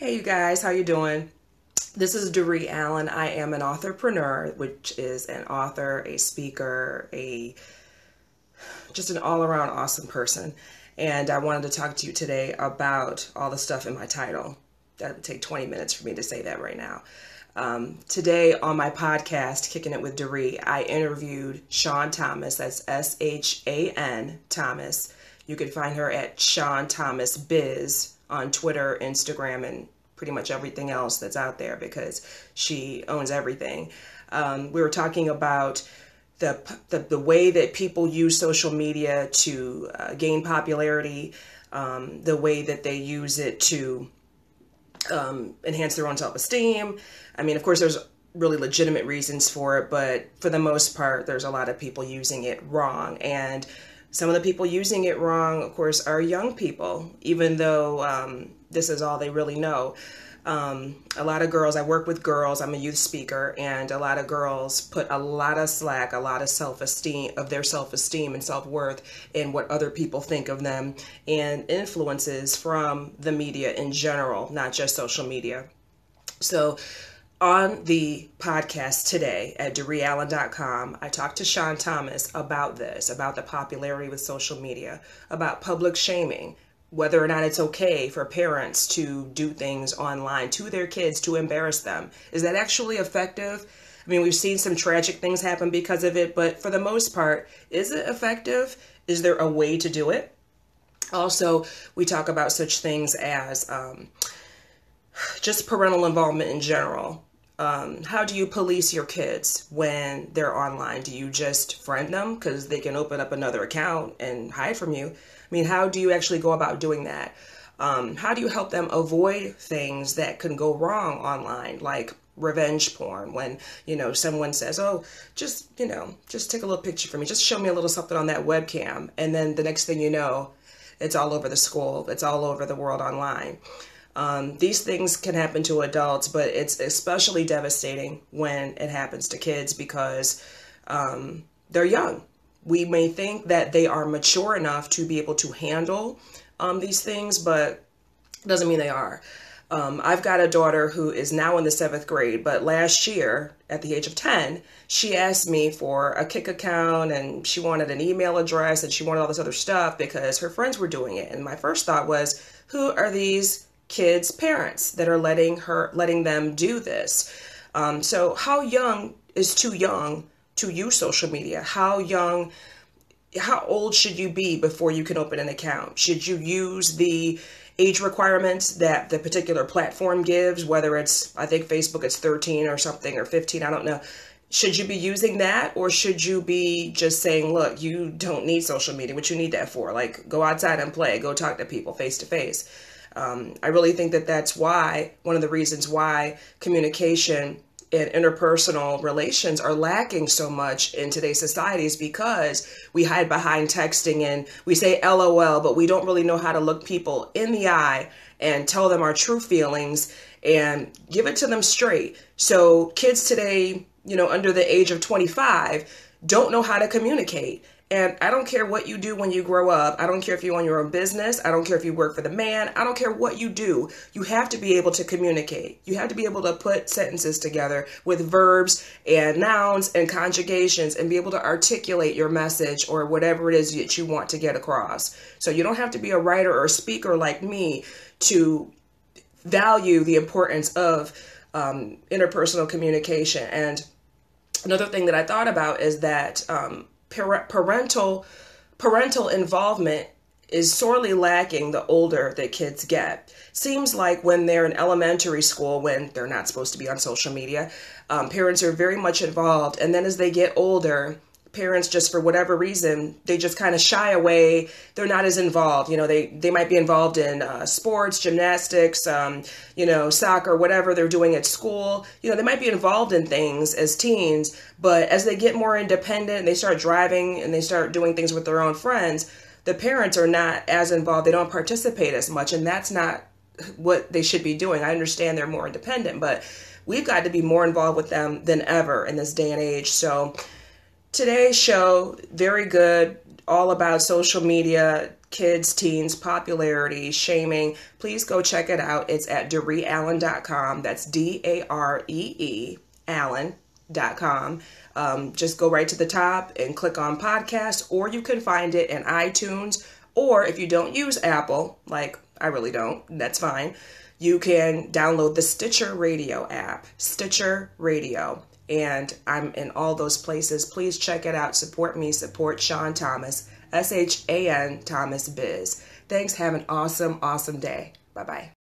Hey you guys, how you doing? This is Doree Allen. I am an authorpreneur, which is an author, a speaker, just an all-around awesome person. And I wanted to talk to you today about all the stuff in my title. That would take 20 minutes for me to say that right now. Today on my podcast, Kicking It with Doree, I interviewed Shawn Thomas. That's S-H-A-N Thomas. You can find her at Shawn Thomas Biz on Twitter, Instagram, and pretty much everything else that's out there because she owns everything. We were talking about the way that people use social media to gain popularity, the way that they use it to enhance their own self-esteem. I mean, of course, there's really legitimate reasons for it, but for the most part, there's a lot of people using it wrong. And some of the people using it wrong, of course, are young people, even though this is all they really know. A lot of girls, I work with girls, I'm a youth speaker, and a lot of girls put a lot of slack, a lot of their self-esteem and self-worth in what other people think of them and influences from the media in general, not just social media. So on the podcast today at DoreeAllen.com, I talked to Shawn Thomas about this, about the popularity with social media, about public shaming, whether or not it's okay for parents to do things online to their kids to embarrass them. Is that actually effective? I mean, we've seen some tragic things happen because of it, but for the most part, is it effective? Is there a way to do it? Also, we talk about such things as just parental involvement in general. How do you police your kids when they're online? Do you just friend them because they can open up another account and hide from you? I mean, how do you actually go about doing that? How do you help them avoid things that can go wrong online, like revenge porn, when, someone says, oh, just take a little picture for me. Just show me a little something on that webcam. And then the next thing you know, it's all over the school. It's all over the world online. These things can happen to adults, but it's especially devastating when it happens to kids because they're young. We may think that they are mature enough to be able to handle these things, but it doesn't mean they are. I've got a daughter who is now in the 7th grade, but last year, at the age of 10, she asked me for a Kik account, and she wanted an email address, and she wanted all this other stuff because her friends were doing it. And my first thought was, who are these kids' parents that are letting them do this? So how young is too young to use social media? How old should you be before you can open an account? Should you use the age requirements that the particular platform gives, whether it's, I think Facebook, it's 13 or something, or 15, I don't know. Should you be using that, or should you be just saying, look, you don't need social media. What you need that for? Like, go outside and play, go talk to people face to face. I really think that that's why, one of the reasons why communication and interpersonal relations are lacking so much in today's society is because we hide behind texting and we say LOL, but we don't really know how to look people in the eye and tell them our true feelings and give it to them straight. So kids today, under the age of 25, don't know how to communicate. And I don't care what you do when you grow up. I don't care if you own your own business. I don't care if you work for the man. I don't care what you do. You have to be able to communicate. You have to be able to put sentences together with verbs and nouns and conjugations and be able to articulate your message or whatever it is that you want to get across. So you don't have to be a writer or a speaker like me to value the importance of interpersonal communication. And another thing that I thought about is that parental involvement is sorely lacking the older that kids get. Seems like when they're in elementary school, when they're not supposed to be on social media, parents are very much involved. And then as they get older, parents, just for whatever reason, they just kind of shy away. They're not as involved. They might be involved in sports, gymnastics, soccer, whatever they're doing at school. They might be involved in things as teens, but as they get more independent, they start driving and they start doing things with their own friends, the parents are not as involved. They don't participate as much, and that's not what they should be doing. I understand they're more independent, but we've got to be more involved with them than ever in this day and age. So today's show, very good. all about social media, kids, teens, popularity, shaming, please go check it out. It's at DareeAllen.com. That's DAREE Allen.com. Just go right to the top and click on podcast, or you can find it in iTunes, or if you don't use Apple, like I really don't, that's fine, you can download the Stitcher Radio app, Stitcher Radio, and I'm in all those places. Please check it out. Support me, support Sean Thomas, SHAN Thomas Biz. Thanks. Have an awesome, awesome day. Bye-bye.